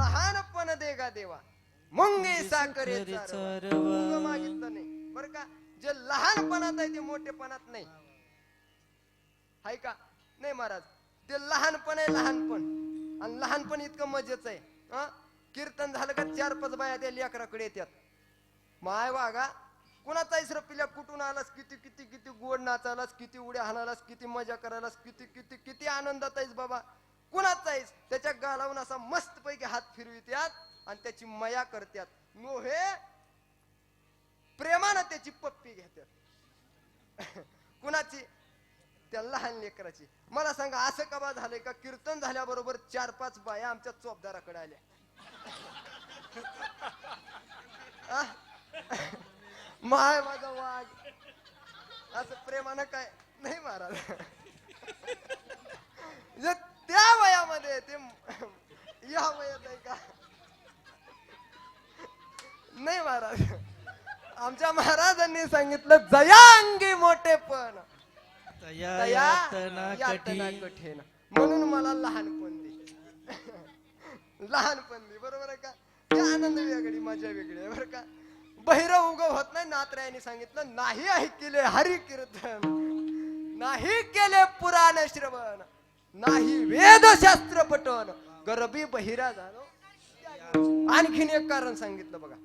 लहानपण देगा देवा मुंगे साखरेचा रवा मागितलं नाही बर का. जे लहानपणात आहे ते मोठेपणात नाही हाय का नाही महाराज. ते लहानपण आहे लहानपण आणि लहानपण इतकं मजेच आहे. कीर्तन झालं का 4-5 बाया त्या लेकराकडे येतात. माय वागा कुणाचा इसर पिल्या कुठून आलास किती किती किती गोड नाचालास किती उड्या हाणालास किती मजा करायलास किती किती किती आनंदात आहेस बाबा कुणाचा आहेस. त्याच्या गालावून असा मस्त पैकी हात फिरवित्यात आणि त्याची मया करतात. मोहे प्रेमानं त्याची पप्पी घेतात. कुणाची त्या लहान लेकराची. मला सांगा असं कबा झालंय का कीर्तन झाल्याबरोबर 4-5 बाया आमच्या चोपदाराकडे आल्या. माय माझा वाघ असं प्रेमानं काय नाही महाराज. त्या वयामध्ये ते या वयात आहे का नाही महाराज. आमच्या महाराजांनी सांगितलं जया अंगी मोठेपण तया यातना कठीण. म्हणून मला लहानपण दे. लहानपण दे बरोबर आहे का. ते आनंद वेगळी मजा वेगळी आहे बरं का. बहिरव उग होत नाही. नाथरायांनी सांगितलं नाही ऐकले हरी कीर्तन नाही केले पुराण श्रवण नाही वेदशास्त्र पठण गरबी बहिरा झालो. आणखीन एक कारण सांगितलं बघा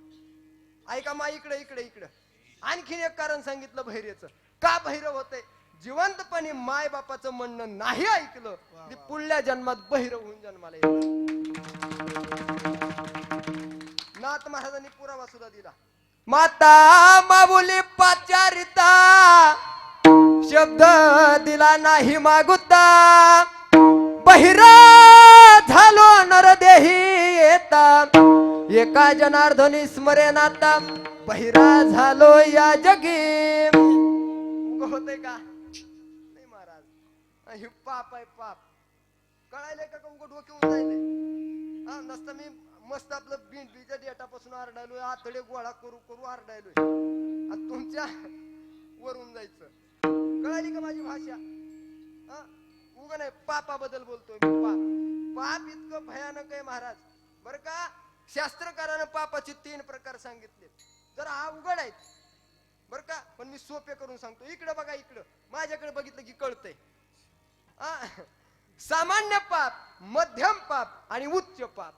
ऐका मा इकडे इकडे इकडे. आणखीन एक कारण सांगितलं बहिरेचं का बहिरव होते. जिवंतपणे माय बापाचं म्हणणं नाही ऐकलं की पुढल्या जन्मात बहिरव होऊन जन्माला येतं. नाथ महाराजांनी पुरावा सुद्धा दिला. माता माऊली पाचारिता शब्द दिला नाही मागुता बहिरा झालो नरदेही येता एका जनार्दनी स्मरेनाता बहिरा झालो या जगी. होते का नाही महाराज. हे पाप आहे पाप कळायलंय का उघड डोक्यावर जायले. नसतं मी मस्त आपलं बीच्या डेटापासून आरडायलोय आतडे गोळा करू करू आरडायलोय आणि तुमच्या वरून जायचं. कळाली का माझी भाषा. उग नाही पापाबद्दल बोलतोय मी. पाप पाप इतकं भयानक आहे महाराज बर का. शास्त्रकारानं पापाचे 3 प्रकार सांगितले. जरा अवघड आहेत बर का पण मी सोपे करून सांगतो. इकडं बघा इकडं माझ्याकडे बघितलं की कळतंय. सामान्य पाप मध्यम पाप आणि उच्च पाप.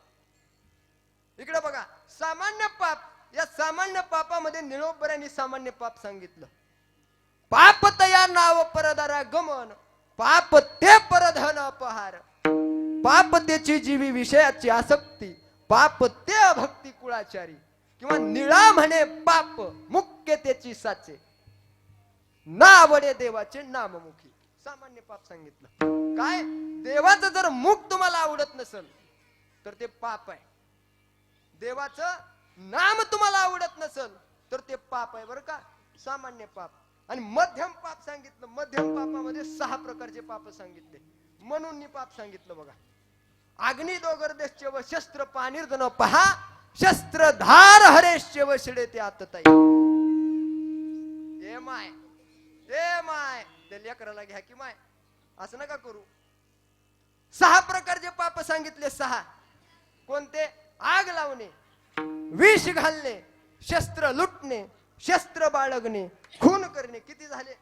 इकडे बघा सामान्य पाप. या सामान्य पापामध्ये निळोबऱ्यांनी सामान्य पाप सांगितलं. पाप तया नाव परदारा गमन पाप ते परधन अपहार पाप त्याची जीवी विषयाची आसक्ती पाप ते अभक्ती कुळाचारी किंवा निळा म्हणे पाप मुख्य त्याची साचे नावडे देवाचे नाममुखी. सामान्य पाप सांगितलं. काय देवाचं जर मुख तुम्हाला आवडत नसेल तर ते पाप आहे. देवाचं नाम तुम्हाला आवडत नसेल तर ते पाप आहे बरं का. सामान्य पाप. आणि मध्यम पाप सांगितलं. मध्यम पापामध्ये 6 प्रकारचे पाप सांगितले. म्हणून पाप सांगितलं बघा. अग्नी दोगरदेश्य व शस्त्र पानिर्दन पहा शस्त्रधार हरेश्य व शिडे ते आतताई. ए माय ए माय ते लेकराला घ्या की माय असं नका करू. 6 प्रकारचे पाप सांगितले. 6 कोणते. आग लावणे विष घालणे शस्त्र लुटणे शस्त्र बाळगणे खून करणे. किती झाले.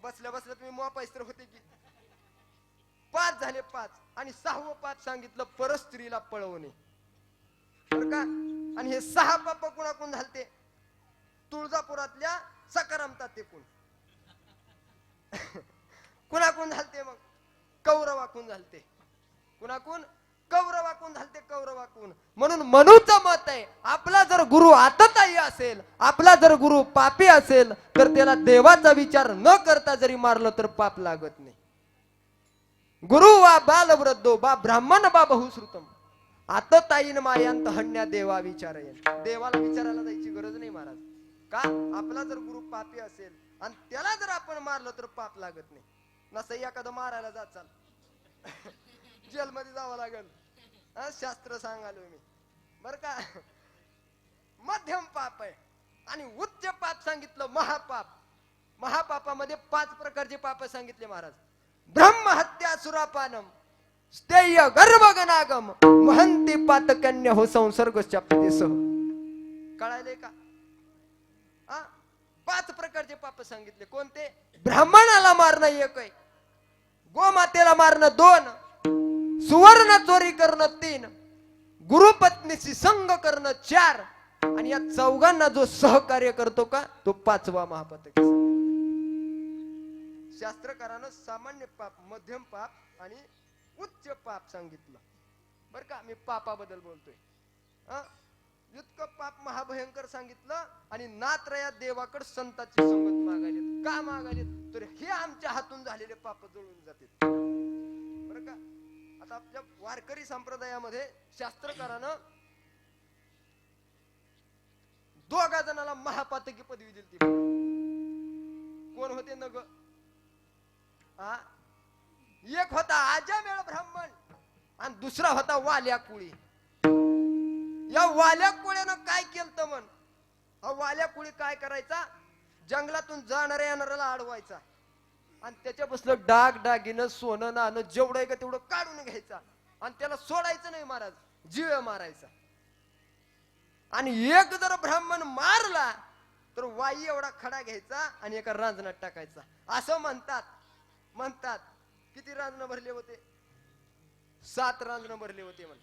बसल्या बसल्या तुम्ही मोपायस्त्र होते की 5 झाले. 5 आणि 6वं पाप सांगितलं परस्त्रीला पळवणे बर का. आणि हे 6 पाप कुणाकून झालते. तुळजापुरातल्या सकारामता ते कुणाकून झालते मग कौरवाकून झालते. कुणाकून कौरवाकून झालते. कौरवाकून. म्हणून मनूचं मत आहे आपला जर गुरु आतताई असेल आपला जर गुरु पापी असेल तर त्याला देवाचा विचार न करता जरी मारलं तर पाप लागत नाही. गुरु वा बालवृद्धो बा ब्राह्मण बा बहुश्रुतम आतताईन मायांत हण्या देवा विचारयन. देवाला विचारायला जायची गरज नाही महाराज. का आपला जर गुरु पापी असेल आणि त्याला जर आपण मारलं तर पाप लागत नाही. नसं एखादं मारायला जात चाल जेलमध्ये जावं लागेल. शास्त्र सांगालोय मी बर का. मध्यम पाप आहे. आणि उच्च पाप सांगितलं महापाप. महापापामध्ये 5 प्रकारचे पाप सांगितले महाराज. ब्रह्महत्या सुरापानम स्थेय गर्भगनागम महंती पातकन्या हो संसर्ग शाप्तीसह. कळायले का? हा, 5 प्रकारचे पाप सांगितले. कोणते? ब्राह्मणाला मारणं 1 आहे, गोमातेला मारणं 2, सुवर्ण चोरी करणं 3, गुरुपत्नीशी संग करणं 4, आणि या 4घांना जो सहकार्य करतो का तो 5वा महापातक. शास्त्रकारानं सामान्य पाप, मध्यम पाप आणि उच्च पाप सांगितलं. बर का, मी पापाबद्दल बोलतोय. इतकं पाप महाभयंकर सांगितलं. आणि नात्रया देवाकडे संताची संगत मागायलेत. का मागायलेत? तर हे आमच्या हातून झालेले पाप जळून जाते. बर का, आता आपल्या वारकरी संप्रदायामध्ये शास्त्रकारानं 2 जणाला महापातकी पदवी दिली. कोण होते न ग? एक होता आजमेळ ब्राह्मण आणि दुसरा होता वाल्या कुळी. या वाल्या कुळ्यानं काय केलं म्हण? हा वाल्या कुळी काय करायचा? जंगलातून जाणाऱ्या येणाऱ्याला अडवायचा आणि त्याच्या बसलं डाग दागिनं सोनं नाणं जेवढं आहे का तेवढं काढून घ्यायचा आणि त्याला सोडायचं नाही महाराज, जीव मारायचा. आणि एक जर ब्राह्मण मारला तर वाई एवढा खडा घ्यायचा आणि एका रांजणात टाकायचा. असं म्हणतात. किती रांजण भरले होते? 7 रांजण भरले होते म्हण.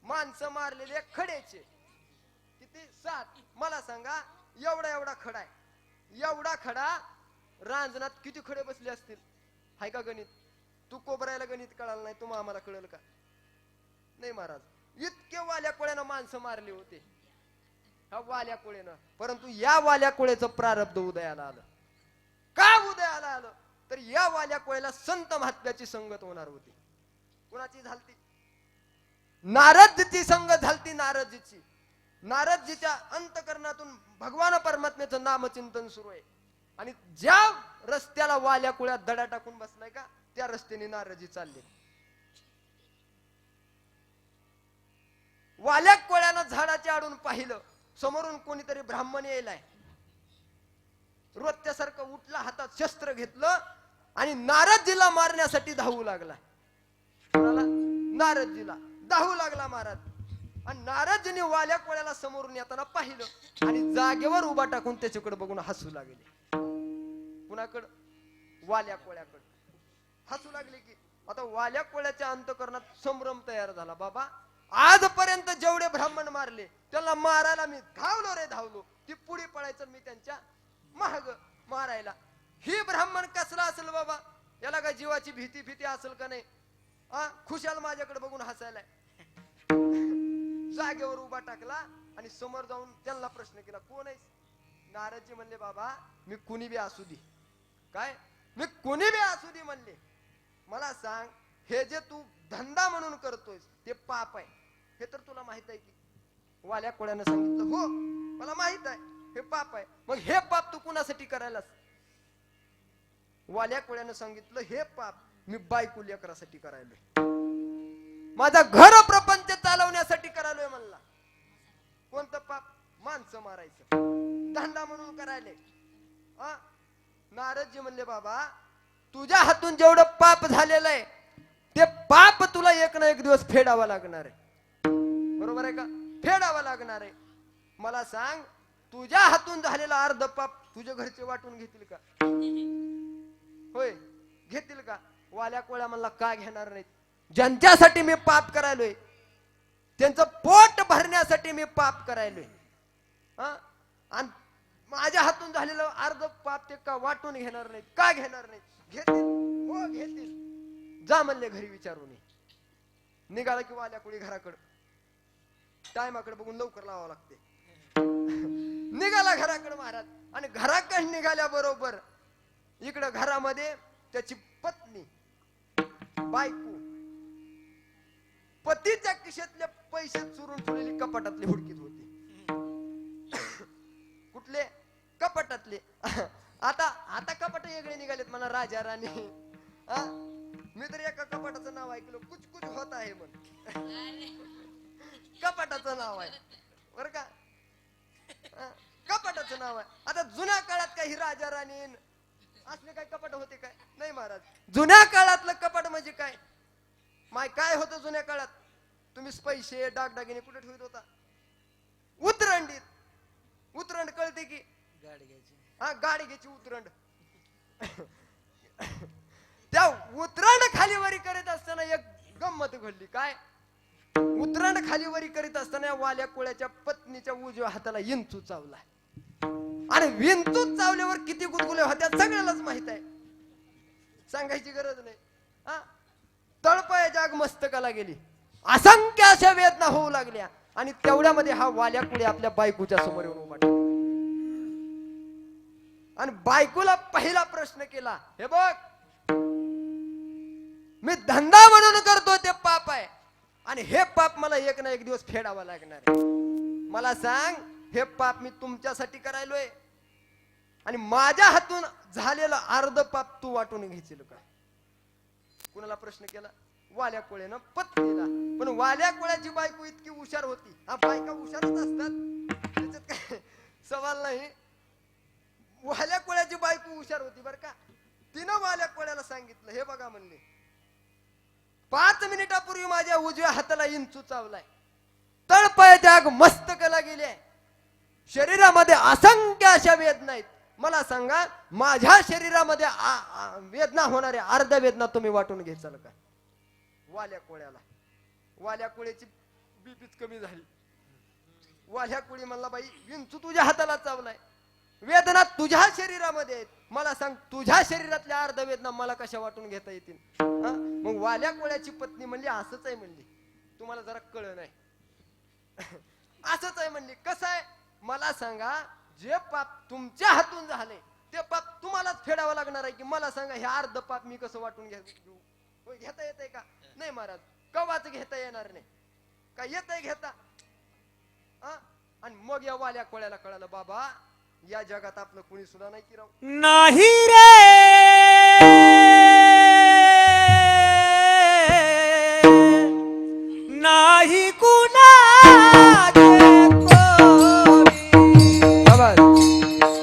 माणसं मारलेले खड्याचे किती? 7. मला सांगा, एवढा खडा आहे, एवढा खडा रांजणात किती खडे बसले असतील? हाय का गणित? तू कोबरायला गणित कळालं नाही, तुम्हाला आम्हाला कळेल का? नाही महाराज. इतके वाल्या कोळ्यानं माणसं मारली होते ह्या वाल्या कोळ्यानं. परंतु या वाल्या कोळ्याचं प्रारब्ध उदयाला आलं. का उदयाला आलं? तर या वाल्या कोळ्याला संत महात्म्याची संगत होणार होती. कोणाची झालती? नारदची संगत झालती. नारदजीच्या अंतकरणातून भगवान परमात्म्याचं नामचिंतन सुरू आहे. आणि ज्या रस्त्याला वाल्या कोळ्यात दडा टाकून बसलाय का त्या रस्त्याने नारदजी चालले. वाल्या कोळ्यानं झाडाच्या आडून पाहिलं, समोरून कोणीतरी ब्राह्मण यायलाय. रोजच्यासारखं उठला, हातात शस्त्र घेतलं आणि नारदजीला मारण्यासाठी धावू लागला. नारदजीला धावू लागला महाराज. आणि नारदजीने वाल्या कोळ्याला समोरून येताना पाहिलं आणि जागेवर उभा टाकून त्याच्याकडे बघून हसू लागले. कुणाकडं? वाल्या कोळ्याकडे हसू लागले. की आता वाल्या कोळ्याच्या अंतकरणात संभ्रम तयार झाला. बाबा, आजपर्यंत जेवढे ब्राह्मण मारले त्याला मारायला मी धावलो. ती पुढे पळायचं, मी त्यांच्या महाग मारायला. ही ब्राह्मण कसला असेल बाबा? याला काय जीवाची भीती असेल का नाही? खुशाल माझ्याकडे बघून हसायलाय. जागेवर उभा टाकला आणि समोर जाऊन त्यांना प्रश्न केला, कोण आहेस? नारदजी म्हणले, बाबा मी कुणी बी असू दे. काय? मी कुणी बी असू दे म्हणले. मला सांग, हे जे तू धंदा म्हणून करतोयस ते पाप आहे, हे तर तुला माहित आहे की? वाल्या कोळ्यानं सांगितलं, हो मला माहित आहे हे पाप आहे. मग हे पाप तू कुणासाठी करायलास? वाल्या कोळ्यानं सांगितलं, हे पाप मी बायको लेकरासाठी करायलोय, माझा घर प्रपंच चालवण्यासाठी करायलोय म्हणला. कोणतं पाप? माणसं मारायचं धंदा म्हणून करायले. नारदजी म्हणले, बाबा तुझ्या हातून जेवढं पाप झालेलं आहे ते पाप तुला एक ना एक दिवस फेडावा लागणार आहे. बरोबर आहे का? फेडावा लागणार आहे. मला सांग, तुझ्या हातून झालेला अर्ध पाप तुझ्या घरचे वाटून घेतील का? होय, घेतील का? वाल्या कोळ्या म्हणला, का घेणार नाहीत? ज्यांच्यासाठी मी पाप करायलोय त्यांचं पोट भरण्यासाठी मी पाप करायलोय. आणि माझ्या हातून झालेलं अर्ध पाप ते का वाटून घेणार नाहीत? का घेणार नाहीत? घेतील, हो घेतील. जा म्हणले घरी विचारून. निघाला की वाल्या कोळी घराकडे टायमाकडे बघून लवकर लावावं लागते. निघाला घराकडे महाराज. आणि घराकडे निघाल्या बरोबर इकडं घरामध्ये त्याची पत्नी, बायको, पतीच्या खिशातले पैसे चुरून ठेवलेली कपाटातले हुडकीत होती. कुठले? कपाटातले. आता कपाट वेगळे निघालेत म्हणा, राजा राणी. मी तर एका कपाटाचं नाव ऐकलं, कुछ कुछ होत आहे म्हण. कपाटाचं नाव आहे बरं का? कपाटाचं नाव आहे. आता जुन्या काळात काही राजा राणी असले काही कपाट होते काय? नाही महाराज. जुन्या काळातलं कपाट म्हणजे काय? माय काय होतं जुन्या काळात? तुम्ही पैसे दागदागिने कुठे ठेवत होता? उतरंडीत. उतरंड कळते की? गाडी घ्यायची. हा, गाडी घ्यायची उतरंड. त्या उतरंड खालीवरी करीत असताना एक गंमत घडली. काय? उतरंड खालीवरी करीत असताना वाल्या कोळ्याच्या पत्नीच्या उजव्या हाताला विंचू चावला. आणि विंचू चावल्यावर किती गुदगुले होत्या सगळ्यालाच माहित आहे, सांगायची गरज नाही. हा, तळपायाच्या आग मस्तकाला गेली. असंख्य अशा वेदना होऊ लागल्या. आणि तेवढ्यामध्ये हा वाल्या कुळे आपल्या बायकोच्या समोर येऊन उभा ठेवला. आणि बायकोला पहिला प्रश्न केला, हे बघ, मी धंदा म्हणून करतो ते पाप आहे, आणि हे पाप मला एक ना एक दिवस फेडावा लागणार आहे. मला सांग, हे पाप मी तुमच्यासाठी करायलोय, आणि माझ्या हातून झालेलं अर्ध पाप तू वाटून घ्यायचं काय? कुणाला प्रश्न केला? वाल्या कोळ्यानं पत्नीला. पण वाल्या कोळ्याची बायको इतकी हुशार होती. हा, बायका हुशारच असतात, त्याच्यात काय सवाल नाही. वाल्या कोळ्याची बायको हुशार होती बर का. तिनं वाल्या कोळ्याला सांगितलं, हे बघा म्हणले, 5 मिनिटापूर्वी माझ्या उजव्या हाताला इंचू चावलाय, तळपायाच्या आग मस्तकाला गेले, शरीरामध्ये असंख्य अशा वेदना आहेत. मला सांगा, माझ्या शरीरामध्ये वेदना होणाऱ्या अर्ध वेदना तुम्ही वाटून घ्यायचाल का? वाल्या कोळ्याला. वाल्या कोळ्याची बीपीच कमी झाली. वाल्या कोळी म्हणला, बाई, विंचू तुझ्या हाताला चावलाय, वेदना तुझ्या शरीरामध्ये आहेत, मला सांग, तुझ्या शरीरातल्या अर्ध वेदना मला कशा वाटून घेता येतील? मग वाल्या कोळ्याची पत्नी म्हणली, असंच आहे म्हणली, तुम्हाला जरा कळ नाही. असंच आहे म्हणली. कसं आहे मला सांगा, जे पाप तुमच्या हातून झाले ते पाप तुम्हालाच फेडावं लागणार आहे की? मला सांगा, हे अर्ध पाप मी कसं वाटून घेऊ? घेता येतंय का? नाही महाराज, कवाच घेता येणार नाही. का येतंय घेता? आणि मग या वाल्या कोळ्याला कळालं, बाबा, या जगात आपलं कुणी सुद्धा नाही की राव. नाही रे, नाही कुणाचे कोणी,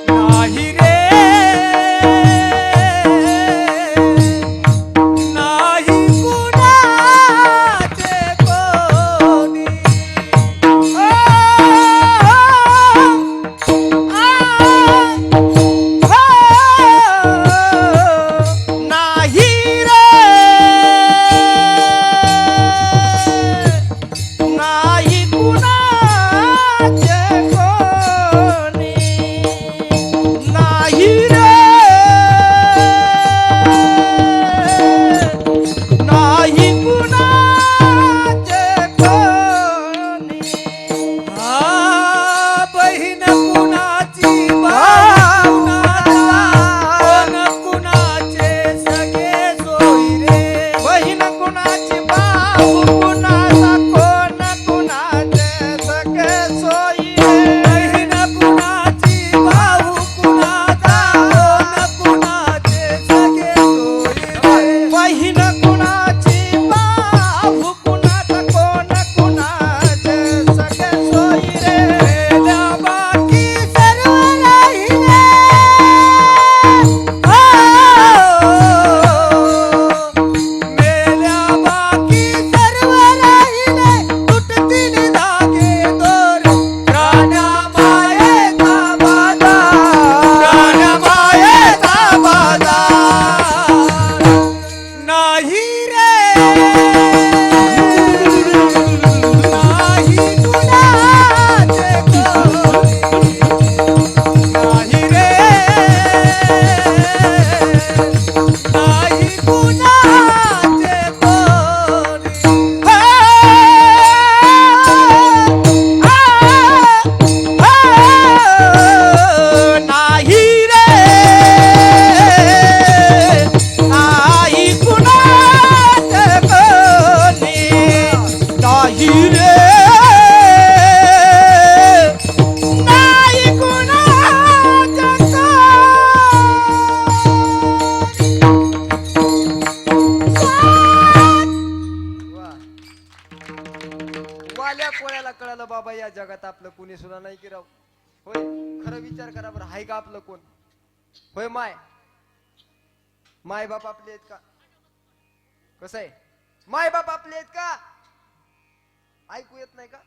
नाही रे, नाही कुणाचे कोणी. आपलं कोणी सुद्धा नाही की राव. होय, खरं विचार करा बरं, हाय का आपलं कोण? होय, माय बाप आपले आहेत का? कसं आहे? मायबाप आपले आहेत का? ऐकू येत नाही का?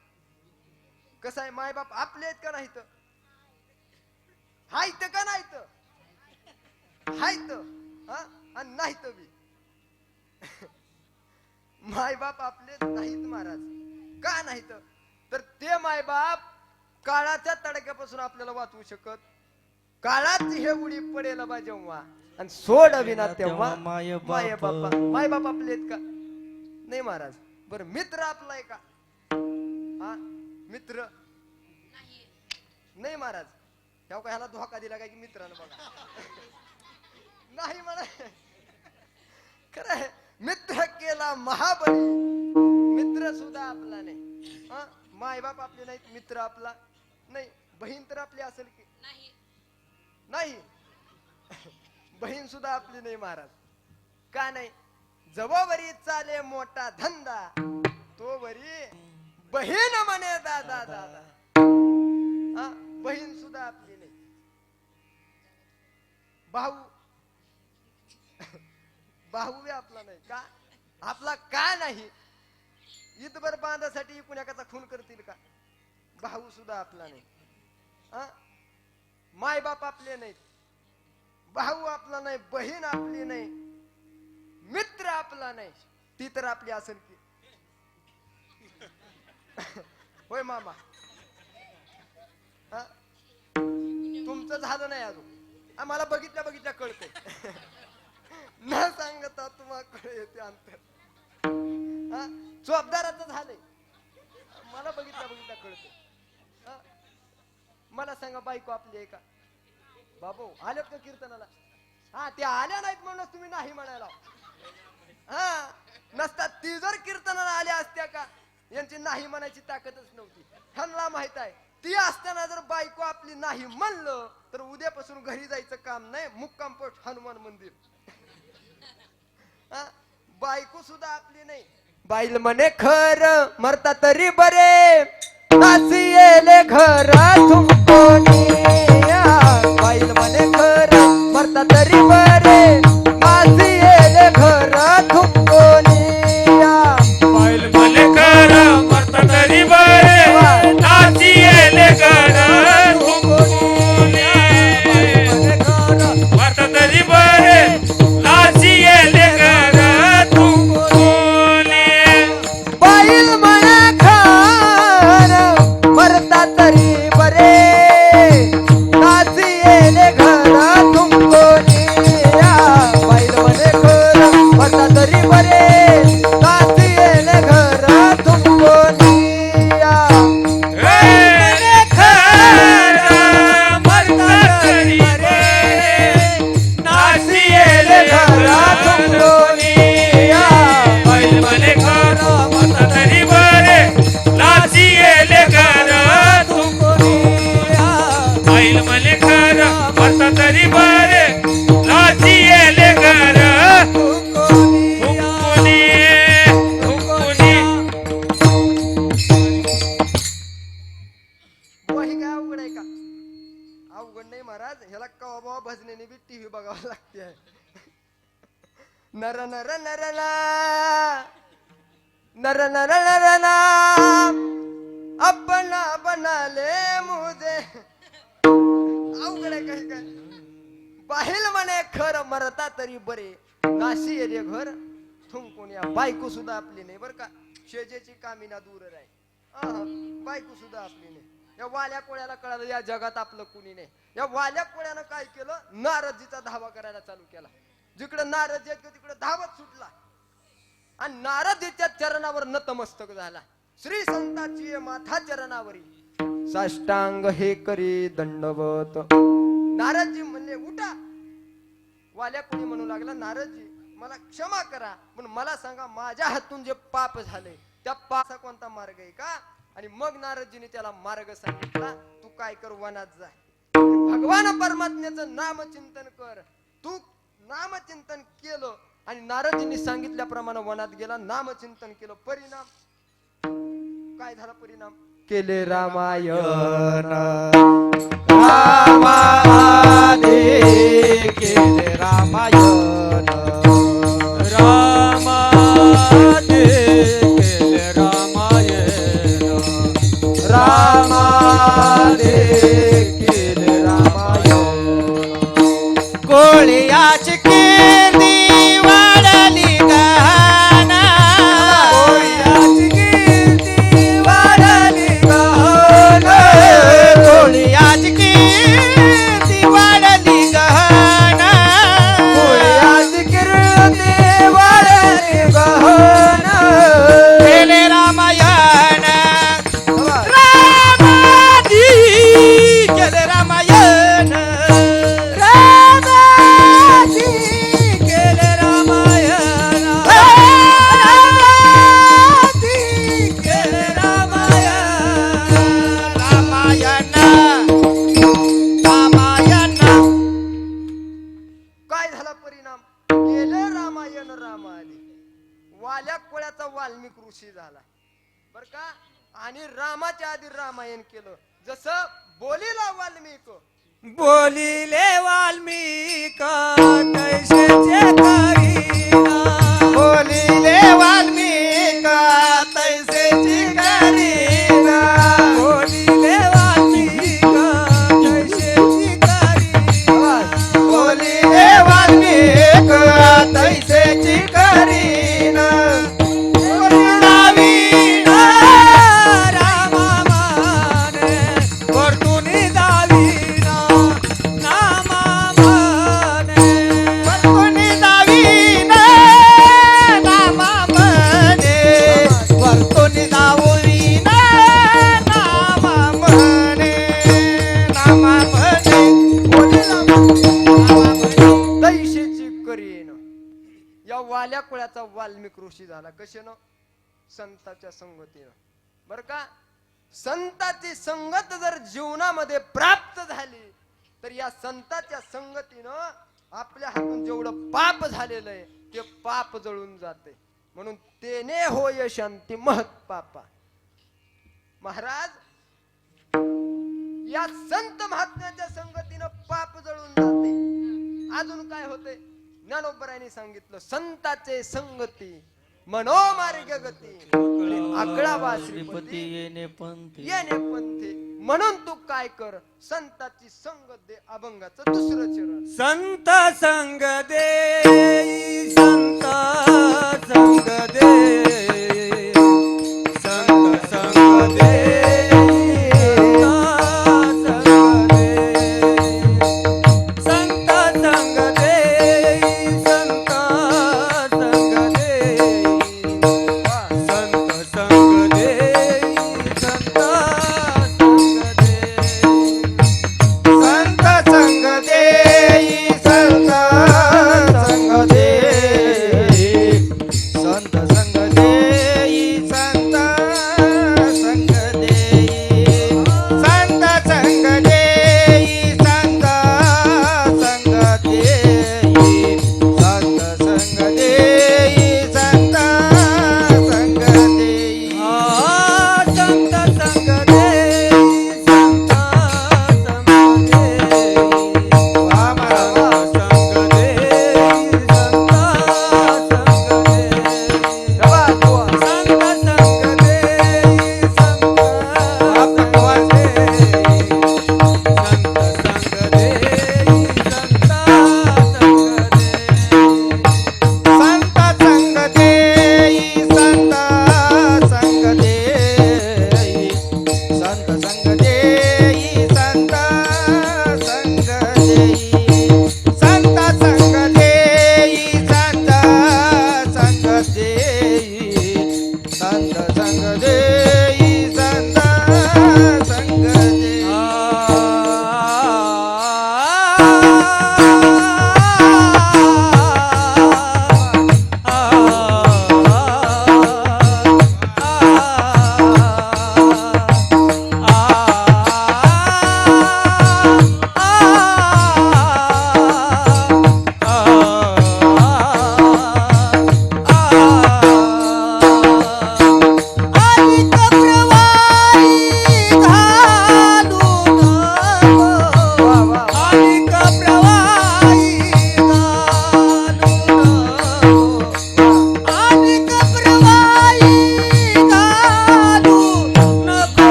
कसं आहे, मायबाप आपले आहेत का नाहीत? हायत का नाहीत? हायत हा आणि नाहीत बी. मायबाप आपले नाहीत महाराज. का नाहीत? तर ते मायबाप काळाच्या तडक्यापासून आपल्याला वाचवू शकत. काळात हे उडी पडेल बा जेव्हा आणि सोड विना तेव्हा मायबाप आपले आहेत का? नाही महाराज. बर मित्र आपला आहे का? हा मित्र नाही महाराज. तेव्हा का ह्याला धोका दिला काय की मित्रानं बघा. नाही म्हणा. खरं आहे, मित्र केला महाबली. मित्र सुद्धा आपला नाही. हा मायबाप आपले नाहीत, मित्र आपला नाही. बहीण तर आपली असेल की नाही? बहीण सुद्धा आपली नाही महाराज. का नाही? जवळवरी चाले मोठा धंदा तो वरी बहीण म्हणे दादा दादा. हा बहीण सुद्धा आपली नाही. भाऊ भाऊ बी आपला नाही. का आपला? का नाही? ईदभर बांधासाठी कुणाकाचा खून करतील का? भाऊ सुद्धा आपला नाही. माय बाप आपले नाहीत, भाऊ आपला नाही, बहीण आपली नाही, मित्र आपला नाही. ती तर आपली असेल की. होय मामा. तुमचं झालं नाही अजून. आम्हाला बघितल्या बघितल्या कळते. न सांगता तुम्हाला कळ येते अंतर. जबाबदाराचं झालंय. मला बघितल्या बघितल्या कळते. मला सांगा, बायको आपली आहे का? बाबू आल्यात का कीर्तनाला? हा ते आल्या नाहीत म्हणून तुम्ही नाही म्हणायला. हा नसतात ती जर कीर्तनाला आल्या असत्या का, यांची नाही म्हणायची ताकदच नव्हती. ह्यांना माहित आहे ती असताना जर बायको आपली नाही म्हणलं तर उद्यापासून घरी जायचं काम नाही, मुक्काम पोट हनुमान मंदिर. बायको सुद्धा आपली नाही. बाईल म्हणे खर मरता तरी बरे, नासी येले घर तुमकोनी. बाईल म्हणे खर मरता तरी बरे, नासी येले घर तुमकोनी. बाईल म्हणे खर मरता तरी बरे, नासी येले घर तुमकोनी. मरता तरी बरे, नासी येले घर तुमकोनी. बाईल म्हणे खर मरता तरी बरे, नासी येले घर तुमकोनी. बाईल म्हणे खर मरता तरी बरे, नासी येले घर तुमकोनी. तरी बरे नाची येले घर हुकुनी हुकुनी. वही काय अवघड आहे का? अवघड नाही महाराज. ह्याला कवा बाबा भजनेने बी टीव्ही बघावं लागते. नर नर नरला नर नर नरला अपना बना ले मुझे. अवघड आहे काही काय. बाहेल म्हणे खर मरता तरी बरे, नाशी येले घर थुंकून. या बायको सुद्धा आपली नाही बर का. शेजेची कामिना दूर राही. बायको सुद्धा आपली नाही. या वाल्या कोळ्याला कळालं या जगात आपलं कुणी नाही. या वाल्या कोळ्यानं काय केलं, नारदजीचा धावा करायला चालू केला. जिकडे नारद येत तिकडे धावत सुटला आणि नारदजीच्या चरणावर नतमस्तक झाला. श्री संताची माथा चरणावरी साष्टांग हे करी दंडवत. नारदजी म्हणले उठा. वाल्या कोणी म्हणू लागला, नारदजी मला क्षमा करा, पण मला सांगा माझ्या हातून जे पाप झाले त्या पापाचा कोणता मार्ग आहे का? आणि मग नारदजीने त्याला मार्ग सांगितला. तू काय कर, वनात जा, भगवान परमात्म्याचं नामचिंतन कर. तू नामचिंतन केलं आणि नारदजींनी सांगितल्याप्रमाणे वनात गेला, नामचिंतन केलं. परिणाम काय झाला? परिणाम केले रामायण. रामादे केले रामायण. रामादे रामा देखील रामायण कोळ्याची कीर्ती वाढली गहना कोळ्याची कीर्ती वाढली गहन कोळ्याची कीर्ती वाढली गहना कोळ्याची कीर्ती वाढली गहन केले रामायण रामाजी केले रामायण रामाजी केले रामायण रामाजी केले रामायण रामायण रामायण काय झाला परिणाम केलं रामायण रामाने वाल्या कोळ्याचा वाल्मिक ऋषी झाला बर का आणि रामाच्या आधी रामायण केलं जसं बोलीला वाल्मिक बोलिले वाल्मिक तैसेचे करीना बोलिले वाल्मिक तैसेची करीना बोलिले वाल्मिक तैसेची करीना बोलिले वाल्मिक तैसेची करीना दावीना रामा माने वर्तुनी दावीना नामा माने वर्तुनी दावीना नामा माने वर्तुनी दावीना नामा माने नामा माने दैशेची करीन या वाल्या कोळ्याचा वाल्मिक ऋषी झाला कशानं संताच्या संगतीनं बर का संताची संगत जर जीवनामध्ये प्राप्त झाली तर या संताच्या संगतीनं आपल्या हातून जेवढं पाप झालेलं आहे ते पाप जळून जाते म्हणून तेने होय शांती महत पापा महाराज या संत महात्म्याच्या संगतीनं पाप जळून जाते अजून काय होते ज्ञानोबरायांनी सांगितलं संताचे संगती मनोमार्ग गती आकळा श्रीपती येणे पंथी येणे पंथे म्हणून तू काय कर संताची संगत दे अभंगाचं दुसरं चरण संत संग दे संत संग दे संत संग दे संत संग दे संत संग दे संत संग दे संत संग दे संत संग देई संत संग दे संत संग दे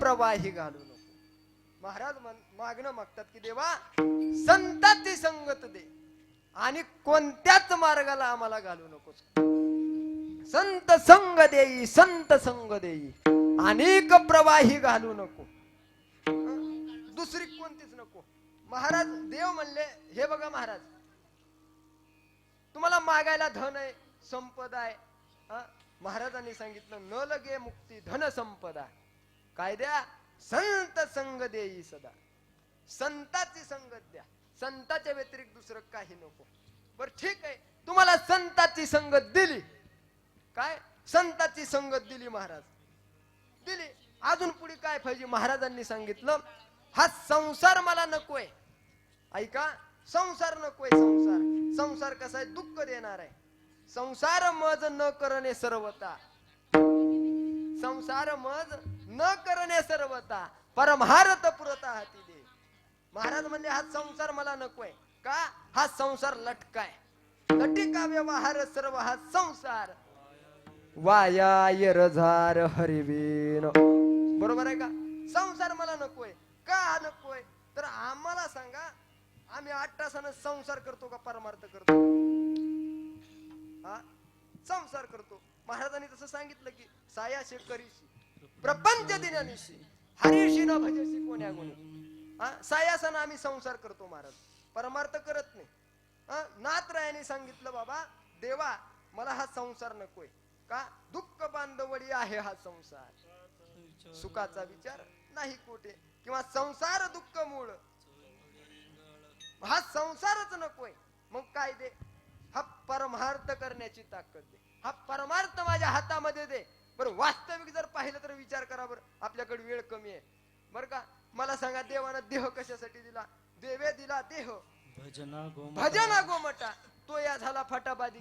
प्रवाही घालू नको. महाराज मागणं मागतात की देवा संतांची संगत दे आणि कोणत्याच मार्गाला आम्हाला घालू नकोस. संत संग देई, संत संग देई, अनेक प्रवाही घालू नको. दुसरी कोणतीच नको. महाराज देव म्हणले हे बघा महाराज तुम्हाला मागायला धन आहे, संपदा आहे. महाराजांनी सांगितलं न लगे मुक्ती धन संपदा काय द्या, संत संग देई सदा. संताची संगत द्या, संताच्या व्यतिरिक्त दुसरं काही नको. बर ठीक आहे, तुम्हाला संताची संगत दिली, काय संताची संगत दिली महाराज दिली. अजून पुढे काय पाहिजे. महाराजांनी सांगितलं हा संसार मला नकोय. ऐका, संसार नकोय. संसार संसार कसा आहे, दुःख देणार आहे. संसार मज न करणे सर्वता, संसार मज न करणे सर्वता, परमार्थ पुरता हाती दे. महाराज म्हणले हा संसार मला नकोय. का, हा संसार लटकाय, लटिका व्यवहार सर्व हा संसार वाया यरझार हरिवीन. बरोबर आहे का. संसार मला नकोय. का नकोय तर आम्हाला सांगा आम्ही 8 तासानं संसार करतो का परमार्थ करतो. हा संसार करतो. महाराजांनी तसं सांगितलं की सायाशे करीशी प्रपंच दिनानिशी हरीशी न भजेशी कोण्या गुणी. सायासन आम्ही संसार करतो महाराज, परमार्थ करत नाही. नाथरायाने सांगितलं बाबा देवा मला हा संसार नकोय. का, दुःख बांधवडी आहे हा संसार, सुखाचा विचार नाही कोठे. किंवा संसार दुःख मूळ, हा संसारच नकोय. मग काय दे, हा परमार्थ करण्याची ताकद दे. हा परमार्थ माझ्या हातामध्ये दे. बरं वास्तविक जर पाहिलं तर विचार करा बरं, आपल्याकडे वेळ कमी आहे बरं का. मला सांगा देवानं देह कशासाठी दिला. देवे दिला देह भजना गोमटा, तो या झाला फटाबादी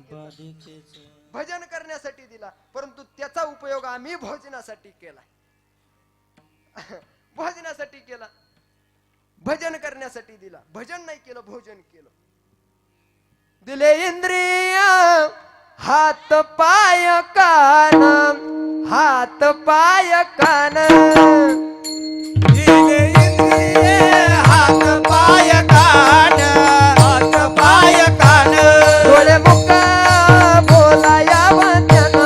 भजन करण्यासाठी दिला. परंतु त्याचा उपयोग आम्ही भोजनासाठी केला. भोजनासाठी केला, भजन करण्यासाठी दिला. भजन नाही केलं, भोजन केलं. दिले इंद्रिय हात पाय कान, हात पाय कान. दिले इंद्रिय हात पाय कान, हात पाय कान. डोळे मुख बोलाया वचन,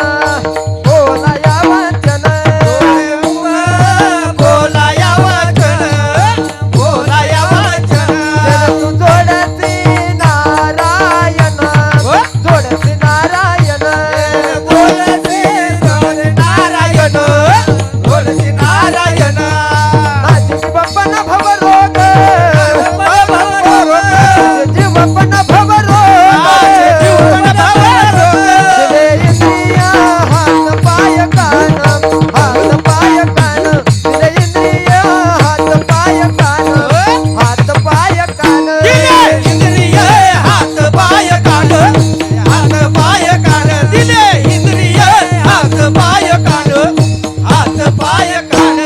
बोलाया वचन. डोळे मुख बोलाया वचन, बोलाया वचन. तू जोडसी नारायण, जोडसी नारायण. बोलसे जोड नारायण, बोलसे नारायण. नाशिक बपन भवरोग, जीवपन भवरोग. दिले इंद्रिय हात पाय कान, हात पाय कान. दिले इंद्रिय हात पाय कान, हात पाय कान. इंद्रिय हात पाय कान, हात पाय कान. दिले इंद्रिय हात पाय कान, हात पाय कान,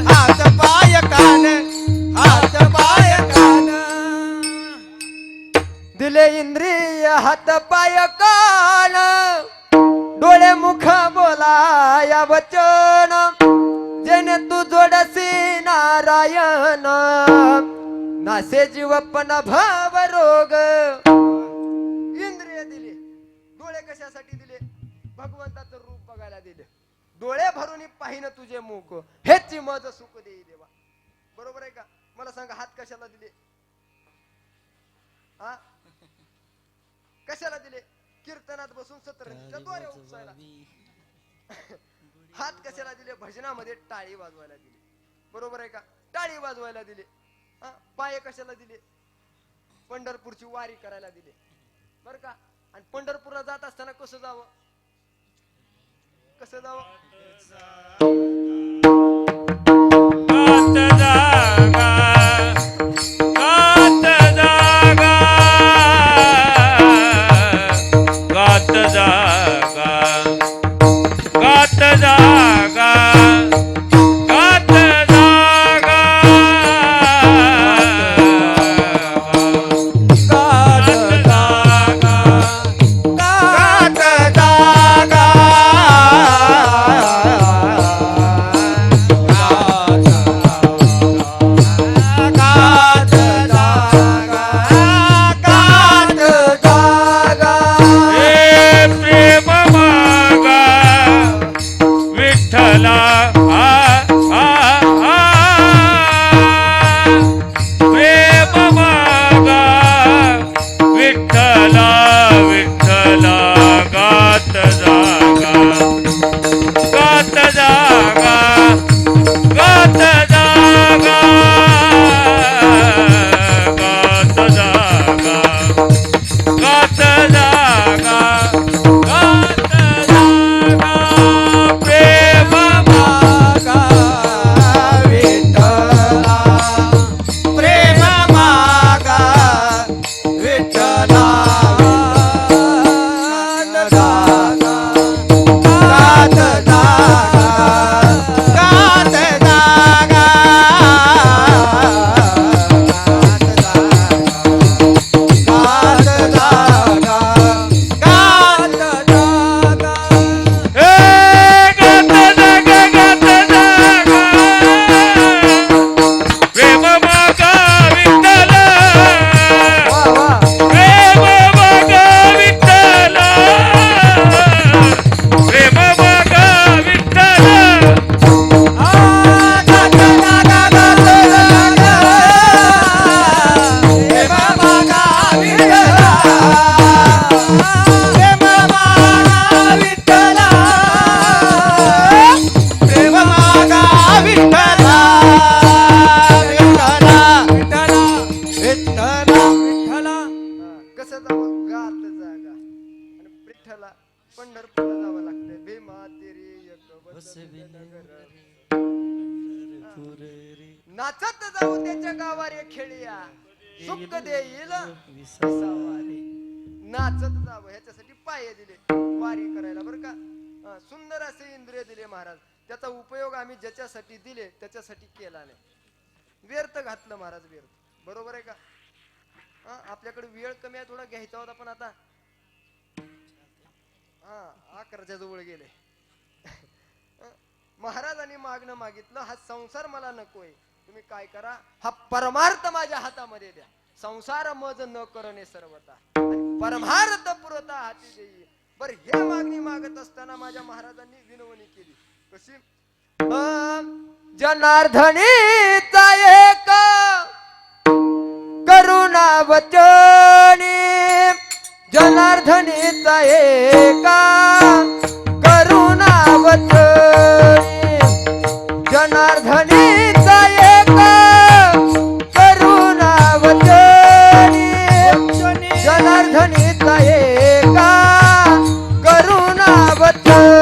हात पाय कान, हात पाय कान. दिले इंद्रिय हात पाय कान. डोळे मुख बोलाया वचन. जेने तू जोडसी नारायण, नासे जीवपन भाव रोग. इंद्रिय दिले. डोळे कशासाठी दिले, भगवंताचं रूप बघायला दिले. डोळे भरून पाहिन तुझे मुख, हेची मज सुख देई देवा. बरोबर आहे का. मला सांगा हात कशाला दिले. हा कशाला दिले. कीर्तनात बसून सतरंजीच्या दोऱ्या उपसायला. हात कशाला दिले, भजनामध्ये टाळी वाजवायला दिली. बरोबर आहे का. टाळी वाजवायला दिले. पाय कशाला दिले, पंढरपूरची वारी करायला दिले. बर का. आणि पंढरपूरला जात असताना कसं जावं, कसं जावं. गात जागा, गात जागा, गात जागा, गात जागा, गात जागा. गात जागा, गात जागा. नाचत जाऊ त्याच्या गावारे खेळिया सुख देईल विसावारी. नाचत जावं ह्याच्यासाठी पाय दिले वारी करायला बरं का. सुंदर असे इंद्रिय दिले महाराज. त्याचा उपयोग आम्ही ज्याच्यासाठी दिले त्याच्यासाठी केला नाही. व्यर्थ घातलं महाराज व्यर्थ. बरोबर आहे का. आपल्याकडे वेळ कमी आहे थोडा घ्यायचा होता पण आता 11च्या जवळ गेले. महाराजांनी मागणं मागितलं हा संसार मला नकोय. तुम्ही काय करा हा परमार्थ माझ्या हातामध्ये द्या. संसार मज न करणे सर्वता परमार्थ पुरता हाती देई. बर हे मागणी मागत असताना माझ्या महाराजांनी विनवणी केली. कशी. जनार्दनीचा एक करुणा वचनी. जनार्दनीचा एका करुणा वचनी. जनार्दनीचा एका करुणा वचनी. जनार्दनीचा एका करुणा वचनी.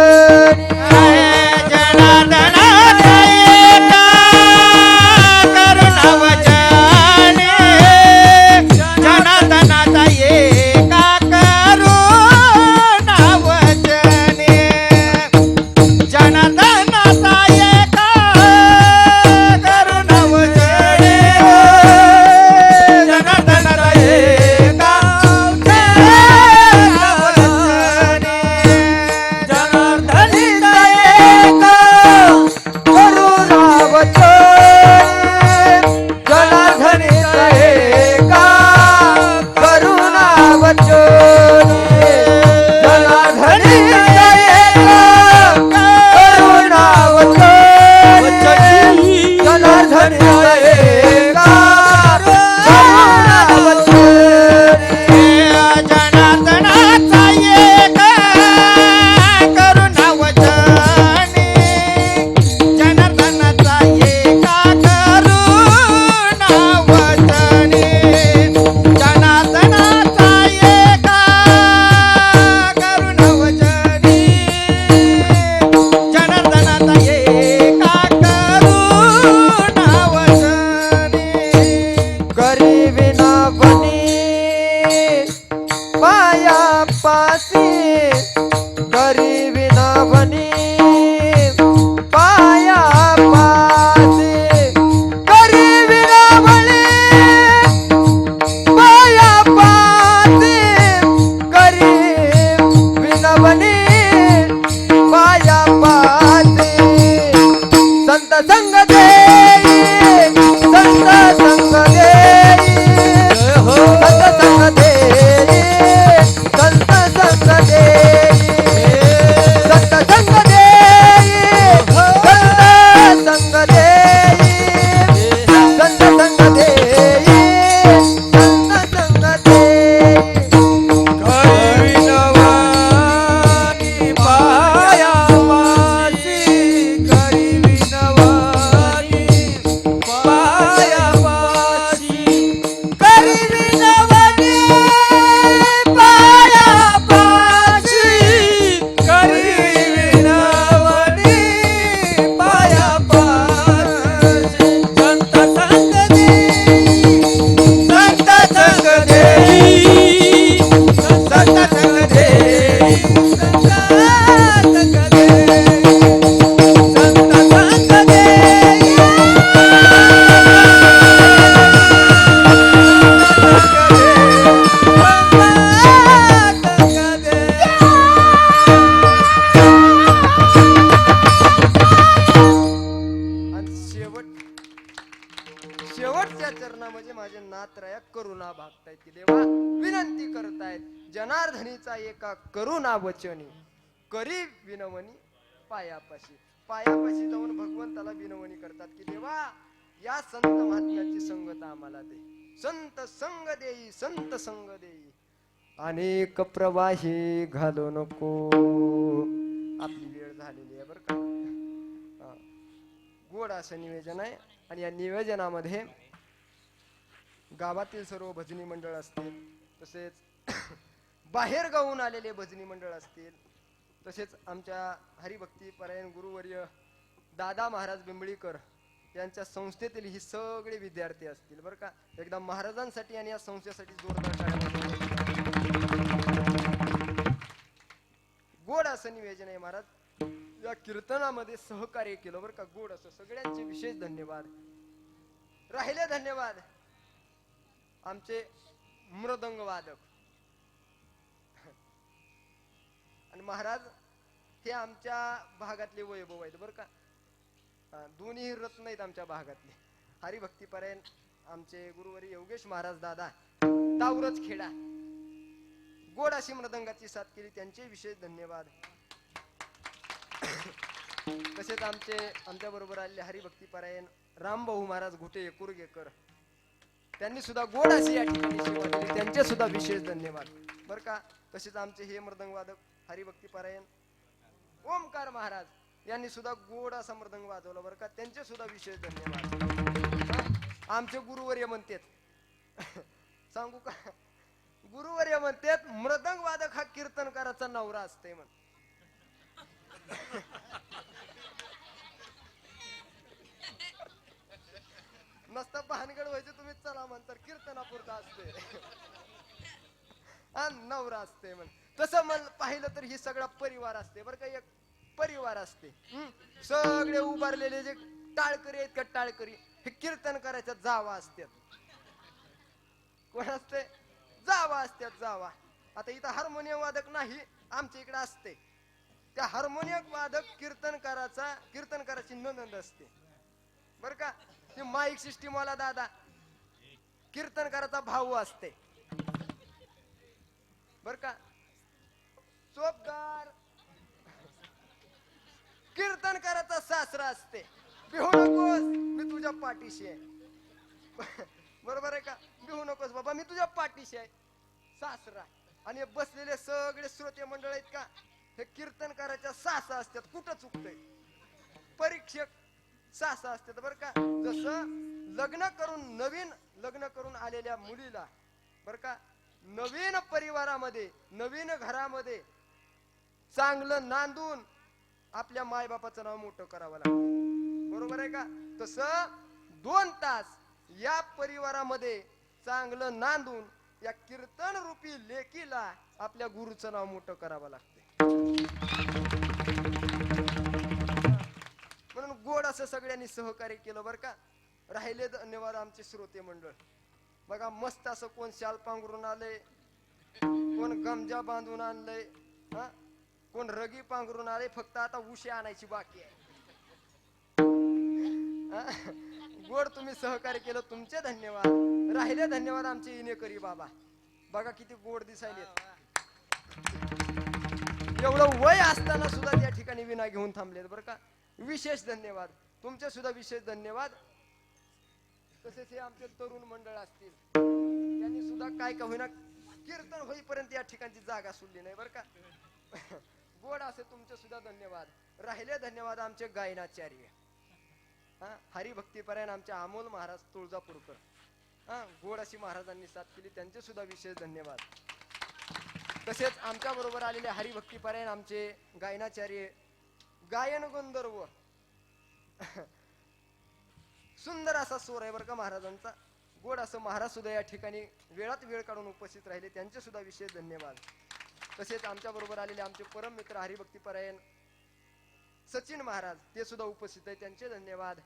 जनार्दनीचा एका करुणा वचनी करी विनवणी पायापाशी. पायापाशी जाऊन भगवंताला विनवणी करतात की देवा या संत महात्म्याची संगत आम्हाला दे. संत संग देई संत संग देई. अनेक प्रवाही घालू नको. आपली वेळ झालेली आहे बरं का. गोड असं निवेदन आहे आणि या निवेदनामध्ये गावातील सर्व भजनी मंडळ असतील तसेच बाहेर गावून आलेले भजनी मंडळ असतील तसेच आमच्या हरिभक्ती परायण गुरुवर्य दादा महाराज बिंबळीकर यांच्या संस्थेतील ही सगळे विद्यार्थी असतील बरं का. एकदा महाराजांसाठी आणि या संस्थेसाठी जोरदार टाळ्या वाजवा. गोड असं निवेदन आहे महाराज, या कीर्तनामध्ये सहकार्य केलं बरं का. गोड असं सगळ्यांचे विशेष धन्यवाद. राहिले धन्यवाद आमचे मृदंग वादक. आणि महाराज हे आमच्या भागातले वैभव आहेत बरं का. दोन्ही रत्न आहेत आमच्या भागातले. हरिभक्ती परायण आमचे गुरुवारी योगेश महाराज दादा तावरच खेडा गोड अशी मृदंगाची साथ केली, त्यांचे विशेष धन्यवाद. तसेच आमच्या बरोबर आलेले हरिभक्ती परायण रामभाऊ महाराज घुटे कुरगेकर, त्यांनी सुद्धा गोड अशी या ठिकाणी सेवा दिली, त्यांचे सुद्धा विशेष धन्यवाद बरं का. तसेच आमचे हे मृदंग वादक हरिभक्ती परायण ओमकार महाराज यांनी सुद्धा गोड असा मृदंग वाजवला बरं का, त्यांचे सुद्धा विशेष धन्यवाद. आमचे गुरुवर्य म्हणतात सांगू का, गुरुवर्य म्हणतात मृदंग वादक हा कीर्तनकाराचा नवरा असते म्हण. नसता भानगड व्हायचे तुम्ही चला म्हणतात, कीर्तनापुरता असते नवरा असते म्हण. तसं पाहिलं तर ही सगळा परिवार असते बरं का, एक परिवार असते. सगळे उभारलेले जे टाळकरी आहेत का टाळकरी, हे कीर्तन करायच्या जावा असतात. कोण असते? जावा असतात जावा. आता इथं हार्मोनियम वादक नाही, आमच्या इकडे असते. त्या हार्मोनियम वादक कीर्तनकाराची नंद असते बर का. ते माईक सिस्टीम वाला दादा कीर्तनकाराचा भाऊ असते बर का. चोपदार कीर्तनकाराचा सासरा असते. भिवू नकोस मी तुझ्या पाठीशी आहे. बरोबर आहे का? भिवू नकोस बाबा मी तुझ्या पाठीशी आहे. सासरा आणि बसलेले सगळे श्रोते मंडळ आहेत का, हे कीर्तनकाराच्या सासा असतात. कुठं चुकतंय? परीक्षक सासा असतात बरं का. जसं नवीन लग्न करून आलेल्या मुलीला बरं का, नवीन परिवारामध्ये नवीन घरामध्ये चांगलं नांदून आपल्या मायबापाचं नाव मोठं करावं लागतं. बरोबर आहे का? तसं 2 तास या परिवारामध्ये चांगलं नांदून या कीर्तन रूपी लेकीला आपल्या गुरुचं नाव मोठं करावं लागतं. म्हणून गोड असं सगळ्यांनी सहकार्य केलं बरं का. राहिले धन्यवाद आमचे श्रोते मंडळ. बघा मस्त असं कोण शाल पांघरून आलंय, कोण गमजा बांधून आणलंय, कोण रगी पांघरून आले. फक्त आता उशी आणायची बाकी आहे. गोड तुम्ही सहकार्य केलं, तुमचे धन्यवाद. राहिले धन्यवाद आमचे इनेकरी बाबा. बघा किती गोड दिसायले. एवढं वय असताना सुद्धा त्या ठिकाणी विना घेऊन थांबलेत बरं का. विशेष धन्यवाद तुमचे सुद्धा विशेष धन्यवाद. तसेच हे आमचे तरुण मंडळ असतील, त्यांनी सुद्धा काय का होईना कीर्तन होईपर्यंत या ठिकाणची जागा सोडली नाही बरं का. गोड असे तुमचे सुद्धा धन्यवाद. राहिले धन्यवाद आमचे गायनाचार्य हरिभक्ती परायण आमचे अमोल महाराज तुळजापूरकर. गोड अशी महाराजांनी साथ केली, त्यांचे सुद्धा विशेष धन्यवाद. तसेच आमच्या बरोबर आलेले हरिभक्ती परायण आमचे गायनाचार्य गायन गंधर्व. सुंदर असा स्वर आहे बरं का महाराजांचा. गोड असं महाराज सुद्धा या ठिकाणी वेळात वेळ काढून उपस्थित राहिले, त्यांचे सुद्धा विशेष धन्यवाद. तसेच आमच्या बरोबर आलेले आमचे परम मित्र हरिभक्ती परायण सचिन महाराज, ते सुद्धा उपस्थित आहे, त्यांचे धन्यवाद.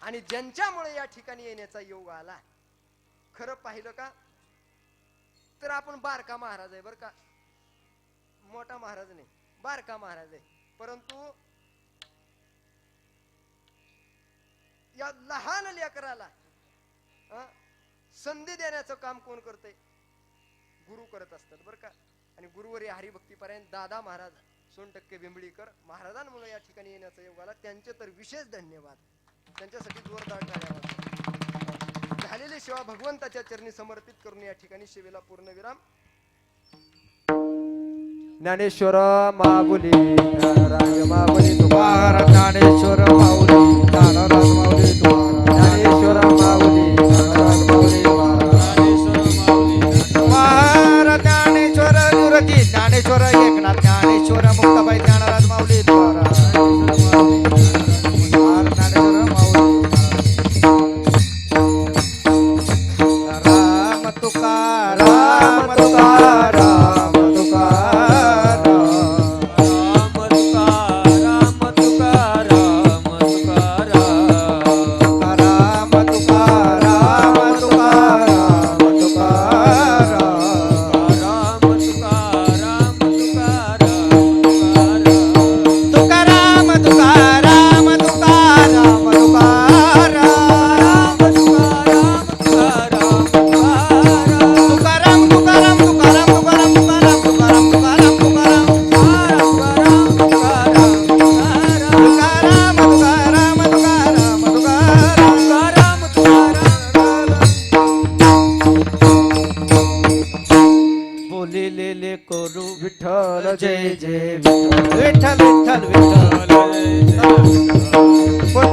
आणि ज्यांच्यामुळे या ठिकाणी येण्याचा योग आला, खरं पाहिलं का तर आपण बारका महाराज आहे बरं का. मोठा महाराज नाही, बारका महाराज आहे. परंतु या लहान लेकराला संधी देण्याचं काम कोण करतंय? गुरु करत असतात बरं का. आणि गुरुवर्य हरिभक्ती परायण दादा महाराज सोनटक्के बिंबळीकर महाराजांमुळे या ठिकाणी येण्याचा योग आला, त्यांचे तर विशेष धन्यवाद. त्यांच्यासाठी जोरदार टाळ्या वाजवा. झालेली सेवा भगवंताच्या चरणी समर्पित करून या ठिकाणी सेवेला पूर्णविराम. ज्ञानेश्वर माऊली ज्ञानराज माऊली तुकाराम, ज्ञानेश्वर माऊली ज्ञानराज माऊली तुकाराम, ज्ञानेश्वर माऊली ज्ञानराज माऊली ज्ञानेश्वर गुरुजी ज्ञानेश्वर एकनाथ विठ्ठल जय जय विठ्ठल विठ्ठल विठ्ठल विठ्ठल